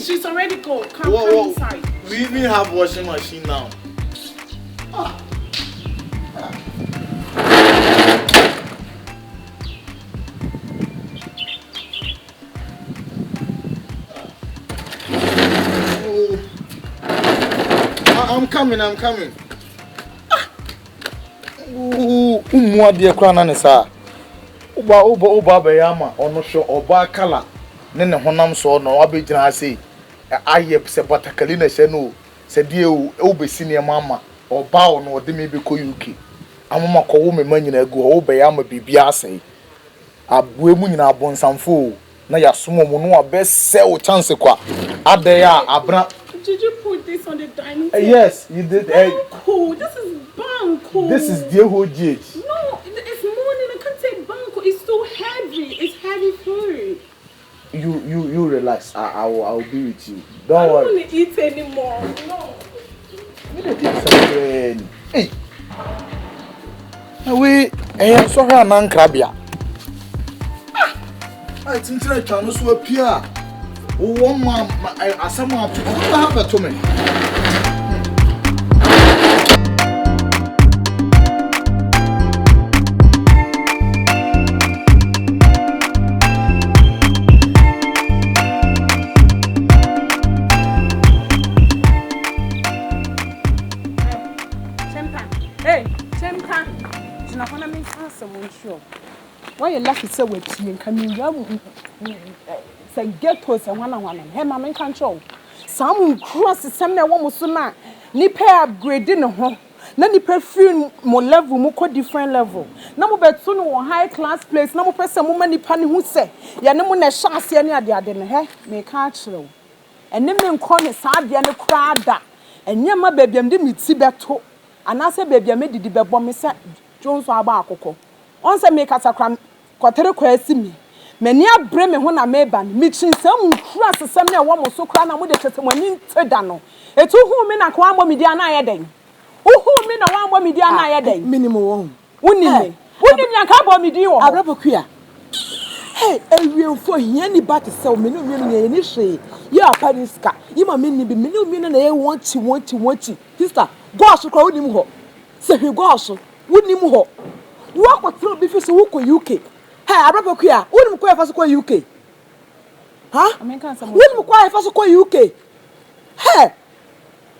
She's already gone. Come inside. We even have washing machine now. I'm coming. Umwa dia kwa na ne sa. Uba be yama ono hwe oba kala ne honam so no abegyina ase aye se batakali na hye no se die o besi ne mama oba o no ode me be ko UK amama ko wo me manyina agu o be yama bibia ase abue mu nyina abonsamfo na yasomo mu no abese o chance kwa ade ya abra. Did you put this on the dining table? Yes, you did. Banco. This is banco. This is the whole GH. No, it's morning. I can't take banco. It's too heavy. It's heavy food. You relax. I'll be with you. Don't worry. I don't want to eat anymore. No. You don't eat something. Hey. We ain't so hard, man, crabia. I think I can also appear. One man, I someone to have to me. Hey, Chempa. Do not want to make someone sure. Why you lucky so with you and coming say get to say one. Hey, mamma control. Some cross some that one so na nipa upgrade no ho. Na nipa feel mo level mo ko different level. Na mo beto no high class place. Na mo person mo nipa ne hu say ya ne mo na chance ya ne ade no he me ka kire wo. Ene me nko ne sa ade ne kra da. Enye ma babiam de miti beto. Anase babiam me didi bebo me say Jones aba akoko. On say me kasa kra kwatere kwa asimi. Meni abre me ho na meba me chinsam nkura sesam na wo mo so kra na mo de twese mo ani nteda no etu hu me na kwa mo media na ye den hu me na wa mo media na ye den minimum wo woni nyanka bo medi wo abrabokua hey ewiemfo hia ni ba te se me no ye ni hwe ye apariska yima me ni bi me no na ye wanti sister gosh kwa wonim ho se hwe gosh wonim ho wo akotro bi fi so wo ko UK. Hey, abrabokua, wonu mko efa so kwa UK. Ha? Wonu mko efa so kwa UK. Hey.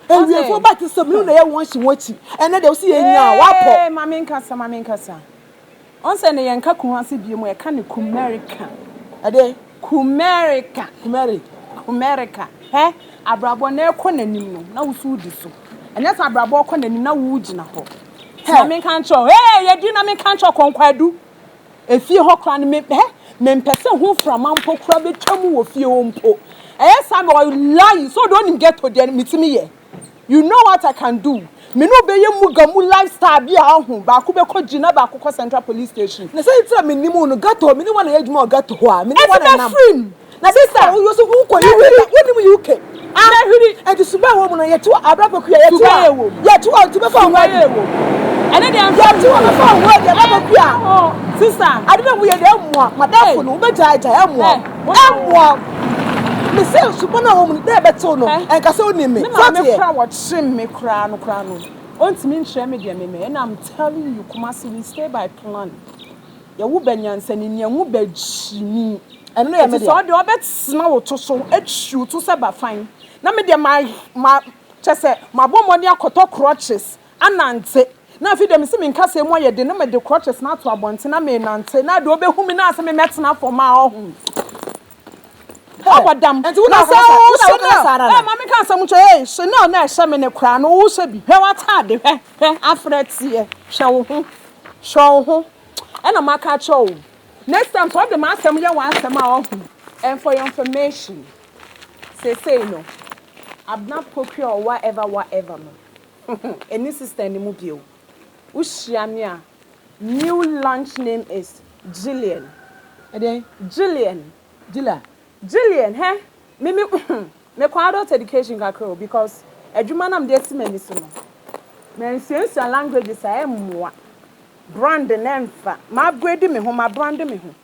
Ewie fo ba ti sam na ye won hye wachi. Ene de wo se ye nya wapo. Hey, mama nkasa. On se ne yenka ku ase biem ye ka ne Kumerica. Ade Kumerica. He? Abrabo na ekọ nanim no, na wo su di so. Ene sa abrabo ekọ nanim na wo gina ho. Mama nkancho. Hey, ye di na me nkancho konkwadu. Efie ho kra ne me mpese ho frama mpo kra betwam wo fie wo mpo esa me lie so don't get to there mitimi ye you know what I can do me no be ye mugamu lifestyle bia ho ba ko be ko gina ba ko Central Police Station na say tira me nimu no gato me ni wana ye djuma gato ho a me ni wana nam na sister wo so hu ko ni UK na huri e ti suba wo mo na ye tu abrabokua ye tu tu be fa wo ene de anfa ti wona fa wo de abrabokua sister adebe wo ye de amua madafo no be jaja amua me say suba na wo mo de beto no enka se oni me so me kra wo chim me kra no ontimi nhwe me de me and I'm telling you Kumasi we stay by plan ye wo banyansa ni ne wo ba jimi eno no ye me de so de obetsna wo to so atwu to se ba fine na me de ma chese mabomoni akoto crutches anante na fi dem se me nkase mu ye de na me de crutches na to abonte na me nante na de obehu me na ase me metena for ma ohun awadam enti wo na sara eh mama kan sam che Chanel na ehye me ne kra no wo hye bi hwe watade hwe afretie hwe wo ho ena maka cho next time so dem asem ye wa asem a ohun and for your information say no abna pokure or whatever no any sister ni mu bio Ushiamia. New launch name is Jillian. Ade Jillian. Jillian, hey? Me adult education kakro because adwuma na mde simani so no. Me sense languages I am brand nemfa. Ma upgrade me ho, ma brand me ho.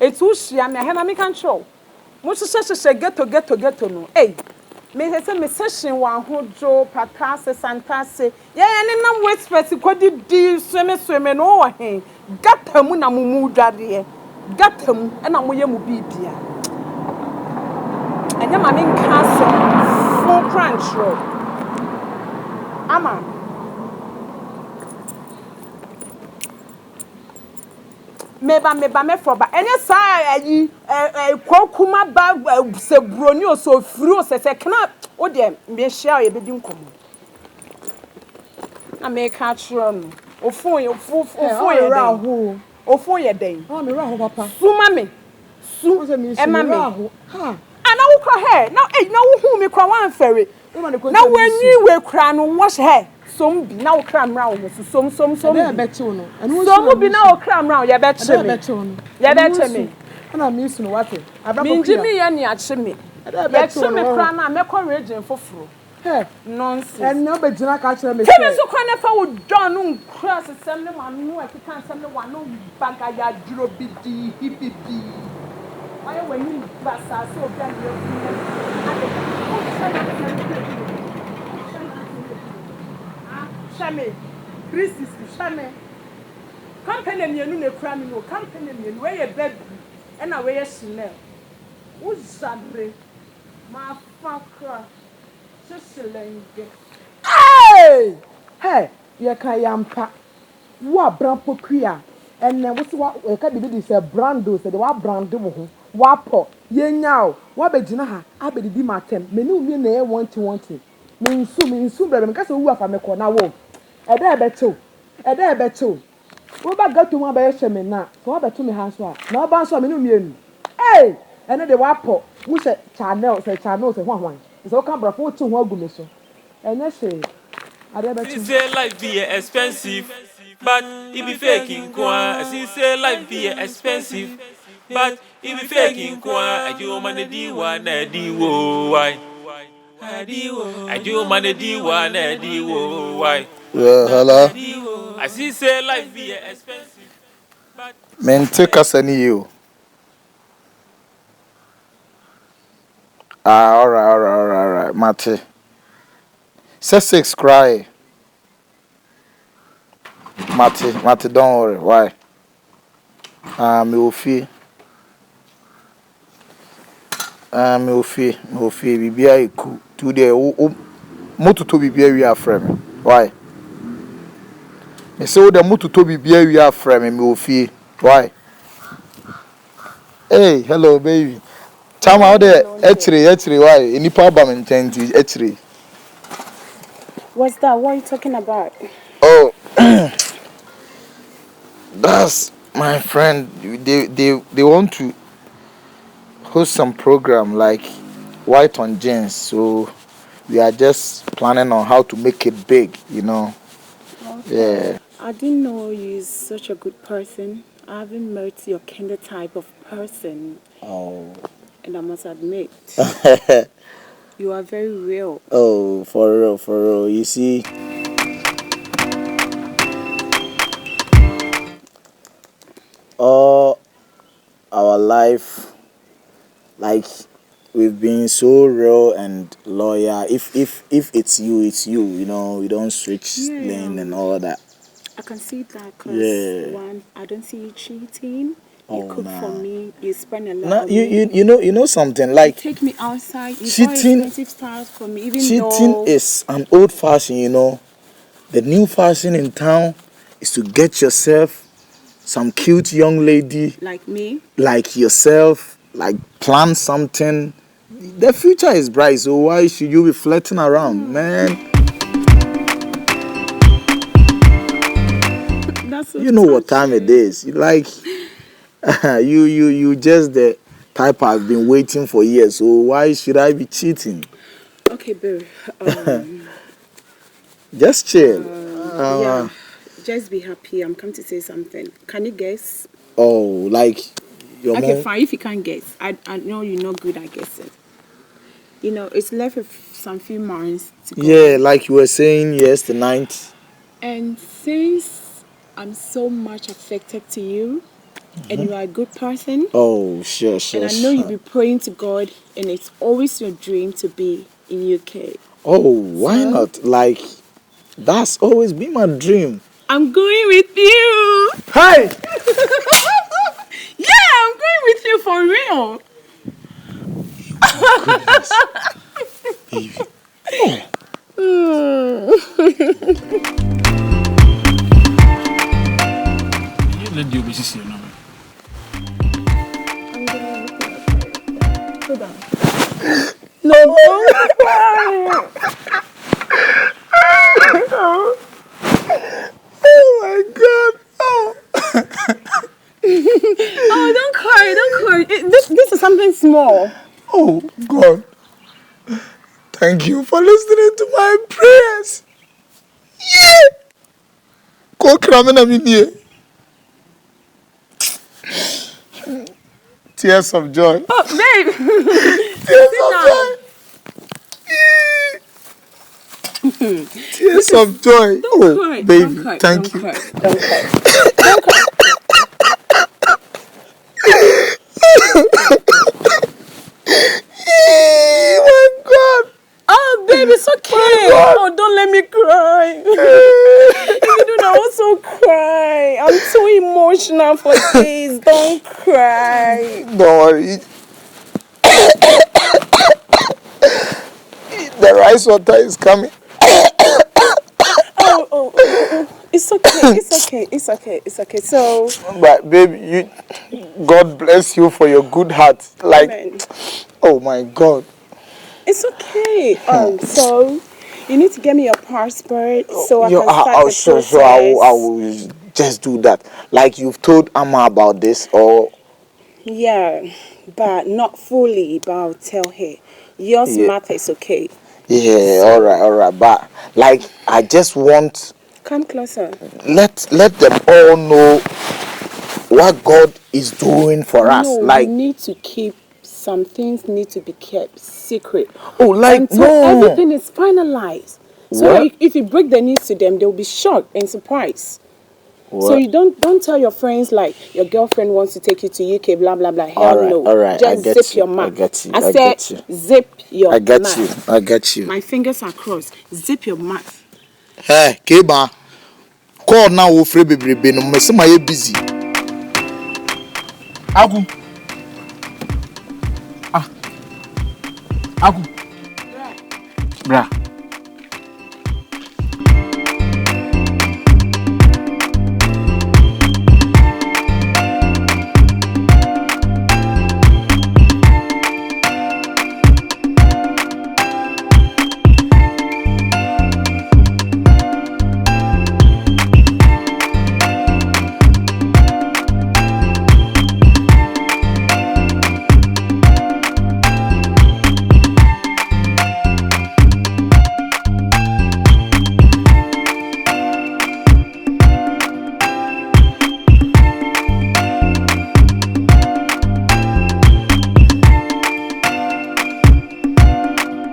Etu Ushiamia he na me kan show. Mo se ghetto no. Hey. Me say me session wa hojo patase santase. Ya ne nam west kwadi di sweme no wo hen. Gata mu na mu dwade. Gata mu na mo ye mu bibia. Anya ma me nka so full crunch roll. Ama meba me for ba enye saa ayi kwakuma ba se broni o so firi o se kana o de me hia o ye bedi nkomo na me ka tro no ofun ye den ofun ye den me ra ho papa suma me su e ma me ha ana wo kọ he na wo hu me kwa wan fere na wani we kra no wash he som bi na wo kra mra wo som e be che no som bi na wo kra mra wo ye be che me ye be che me ana me su no wate mi njimi ye ni a che me ye che me kra na me kọ region foforo he nonsense en no be jina ka kire me kemi so kwa na fa wo don no nkra sesem ne ma no e kika nsem ne wa no baga ya duro bi di hibibi why when you basa so obi an Shame, Christus, Shame. Company mienu ne kura mi no, company mienu we ye baby, e na we ye Chanel. Uzabre, ma fakra, seselenge. Hey, ye kan yampa. Wo abran pokua. Enne wo se wa e ka bibi di se brando se de wa brando wo ho. Wa po ye nyao, wa begina ha, abedi matem. Meni umi na e want. Me nsu brebe me ka se wu afa me ko na wo. Ede e beto. Wo ba gato mu abaye hye me na. So wa beto me ha so a. Na oba so me ni mienu. Hey! Ene de wa po. Wo se channel se hwan. So ka bra fo tu ho agu me so. Enye hye. Ade beto. Say life be expensive, but it be faking kwa. Say life be expensive, but it be faking kwa. I do man di wa na di wo why. I do man di wa na di wo why. Yeah, hello. I say life be expensive, but Mente kasani you. All right. Mate. Say 6 cry. Mate, don't worry. Why? Me ofi. Me ofi. Bibia iku. Today, motuto bibia we are frame. Why? Me say the motuto bibia we are frame. Me ofi. Why? Hey, hello, baby. Chama out there. Etri. Why? Any problem in tenti? Etri. What's that? What are you talking about? Oh, that's my friend. They want to host some program like White on Jeans. So we are just planning on how to make it big, you know. Okay. Yeah. I didn't know you're such a good person. I haven't met your kind of type of person. Oh. And I must admit, you are very real. Oh, for real. You see, all our life, like we've been so real and loyal. If it's you, you know, we don't switch lane and all that. I can see that because one, I don't see you cheating. You cook for me. You spend a lot. You know something like you take me outside. You cheating. buy expensive stars for me. Even Cheating is an old fashion, you know. The new fashion in town is to get yourself some cute young lady like me, like yourself, like plan something. The future is bright, so why should you be flirting around, man? That's so you know what time it is. Like you just the type I've been waiting for years. So why should I be cheating? Okay, babe. Just chill. Yeah. Just be happy. I'm come to say something. Can you guess? Oh, like your okay, mom? fine. If you can't guess, I know you're not good at guessing. You know, it's left with some few months to go. Yeah, like you were saying, yes, the 9th. And since I'm so much affected to you, and you are a good person. Oh, sure. And I know you be praying to God, and it's always your dream to be in UK. Oh, why not? Like, that's always been my dream. I'm going with you. Hey! Yeah, I'm going with you for real. Goodness. Baby. Let the OBC your number. Hold on. No, don't cry. Oh my God. Oh, don't cry, don't cry. This is something small. Oh God. Thank you for listening to my prayers. Yeah. Go cramming in here. Tears of joy. Oh, babe. Tears of joy. Tears of joy. Don't cry. Baby, Don't cry. thank Don't you. cry. Don't cry. Don't cry. My God. Oh, baby, it's okay. Oh, don't let me cry. If you do not also cry. I'm too emotional for this. Don't cry. Don't worry. The rice water is coming. Oh. It's okay. It's okay. It's okay. It's okay. So, But baby, God bless you for your good heart. Like, amen. oh my God. It's okay. So you need to get me your passport so I can start the process. Sure, I will just do that. Like you've told Amma about this, or Yeah, but not fully. But I'll tell her. Yours matter is okay. yeah, all right. But like, I just want Come closer. let them all know what God is doing for us. No, Like, you need to keep. Some things need to be kept secret. oh, like until no. everything is finalized. So What? if you break the news to them, they'll be shocked and surprised. What? So you don't tell your friends like your girlfriend wants to take you to UK, blah blah blah. Hell no. All right. Just zip your mouth. I get you. I said zip your I get mouth. you. I get you. My fingers are crossed. Zip your mouth. Hey, Keba. Call now, we free baby. No, me say my busy. Aku. Aku. Bra.